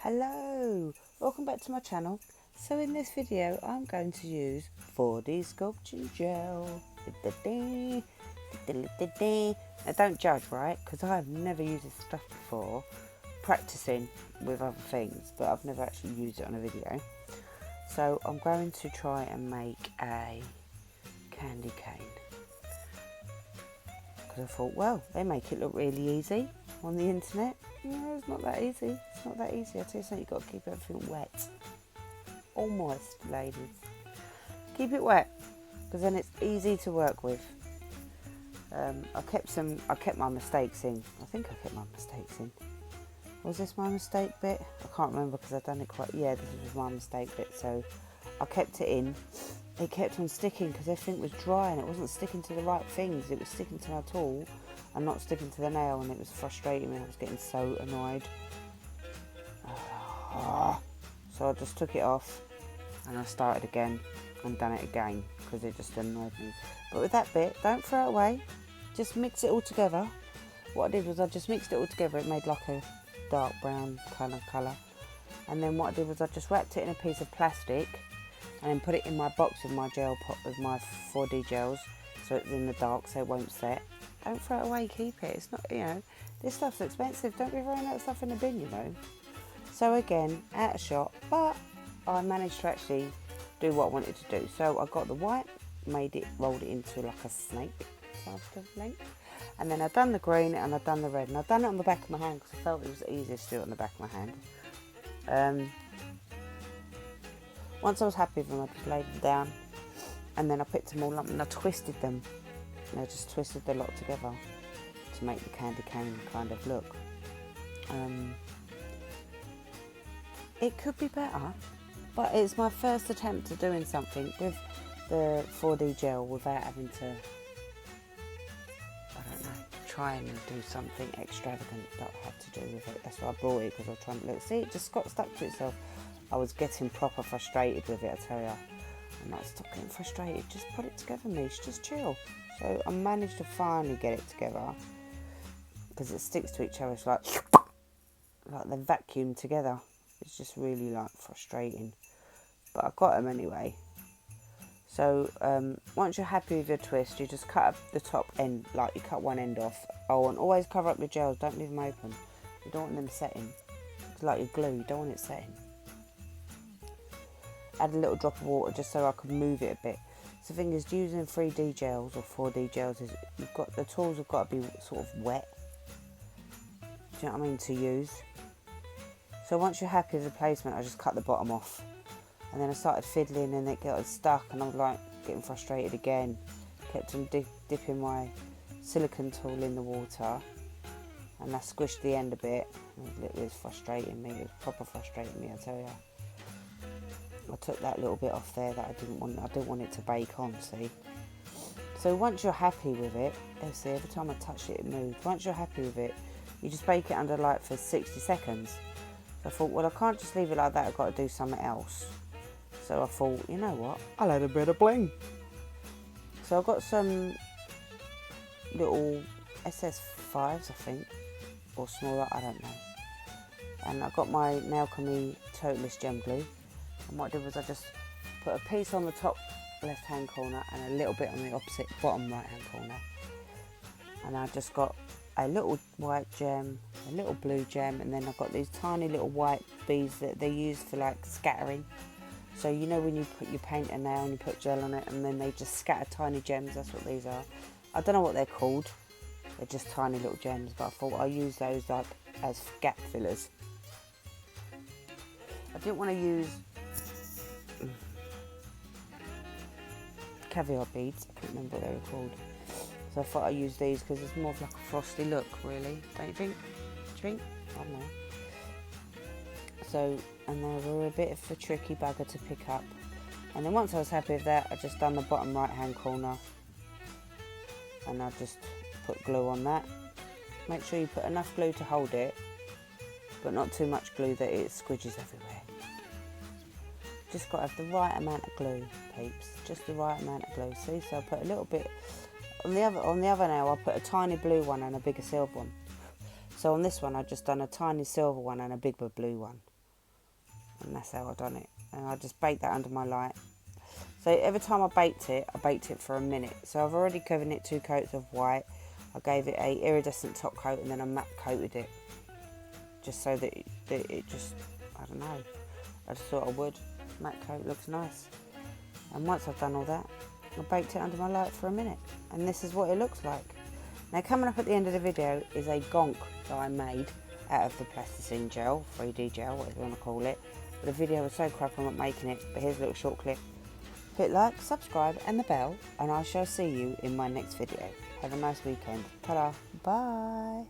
Hello, welcome back to my channel. So in this video I'm going to use 4D sculpture gel. Now don't judge, right, because I have never used this stuff before, practicing with other things, but I've never actually used it on a video. So I'm going to try and make a candy cane, because I thought, well, they make it look really easy on the internet. No, it's not that easy. It's not that easy. I tell you something, you've got to keep everything wet. All moist, ladies. Keep it wet, because then it's easy to work with. I kept my mistakes in. I think I kept my mistakes in. Was this my mistake bit? I can't remember because I've done it quite... Yeah, this was my mistake bit, so I kept it in. It kept on sticking because everything was dry and it wasn't sticking to the right things. It was sticking to my tool and not sticking to the nail, and it was frustrating me. I was getting so annoyed. So I just took it off and I started again and done it again because it just annoyed me. But with that bit, don't throw it away. Just mix it all together. What I did was I just mixed it all together. It made like a dark brown colour. And then what I did was I just wrapped it in a piece of plastic and then put it in my box with my gel pot with my 4D gels, so it's in the dark so it won't set. Don't throw it away, keep it. It's not, this stuff's expensive. Don't be throwing that stuff in the bin, So again, out of shot, but I managed to actually do what I wanted to do. So I got the white, rolled it into like a snake type of length. And then I've done the green and I've done the red. And I've done it on the back of my hand because I felt it was the easiest to do it on the back of my hand. Once I was happy with them, I just laid them down. And then I picked them all up and I twisted them. And I just twisted the lot together to make the candy cane kind of look. It could be better, but it's my first attempt at doing something with the 4D gel without having to, try and do something extravagant that I had to do with it. That's why I brought it, because I was trying to look. See, it just got stuck to itself. I was getting proper frustrated with it, I tell you. I'm like, stop getting frustrated. Just put it together, Mish. Just chill. So I managed to finally get it together because it sticks to each other. It's like they're vacuumed together. It's just really like frustrating. But I got them anyway. So once you're happy with your twist, you just cut up the top end, like you cut one end off. Oh, and always cover up your gels. Don't leave them open. You don't want them setting. It's like your glue. You don't want it setting. Add a little drop of water just so I could move it a bit. So the thing is, using 3D gels or 4D gels is the tools have got to be sort of wet. Do you know what I mean, to use? So once you're happy with the placement, I just cut the bottom off. And then I started fiddling and it got stuck and I was like getting frustrated again. Kept on dipping my silicone tool in the water and I squished the end a bit. It was frustrating me, it was proper frustrating me, I tell you. I took that little bit off there that I didn't want it to bake on, see. So once you're happy with it, see, every time I touched it, it moved. Once you're happy with it, you just bake it under light for 60 seconds. So I thought, well, I can't just leave it like that, I've got to do something else. So I thought, you know what, I'll add a bit of bling. So I've got some little SS5s, I think, or smaller, I don't know. And I got my Nailchemy Totalist Gem Glue. And what I did was I just put a piece on the top left hand corner and a little bit on the opposite bottom right hand corner. And I just got a little white gem, a little blue gem, and then I've got these tiny little white beads that they use for like scattering. So you know when you paint a nail and you put gel on it and then they just scatter tiny gems, that's what these are. I don't know what they're called. They're just tiny little gems, but I thought I'll use those like as gap fillers. I didn't want to use caviar beads, I can't remember what they were called. So I thought I'd use these because it's more of like a frosty look, really. Don't you think? Do you think? I don't know. So, and they were a bit of a tricky bugger to pick up. And then once I was happy with that, I just done the bottom right hand corner. And I just put glue on that. Make sure you put enough glue to hold it, but not too much glue that it squidges everywhere. Just got to have the right amount of glue, peeps. Just the right amount of glue. See, so I put a little bit on the other nail. I put a tiny blue one and a bigger silver one. So on this one, I just done a tiny silver one and a bigger blue one. And that's how I done it. And I just baked that under my light. So every time I baked it for a minute. So I've already given it 2 coats of white. I gave it a iridescent top coat and then I matte coated it. Just so that it just, I don't know. I just thought I would. Matte coat looks nice. And once I've done all that, I baked it under my light for a minute. And this is what it looks like. Now coming up at the end of the video is a gonk that I made out of the plasticine gel, 3D gel, whatever you want to call it. But the video was so crap I'm not making it. But here's a little short clip. Hit like, subscribe and the bell, and I shall see you in my next video. Have a nice weekend. Ta-da. Bye.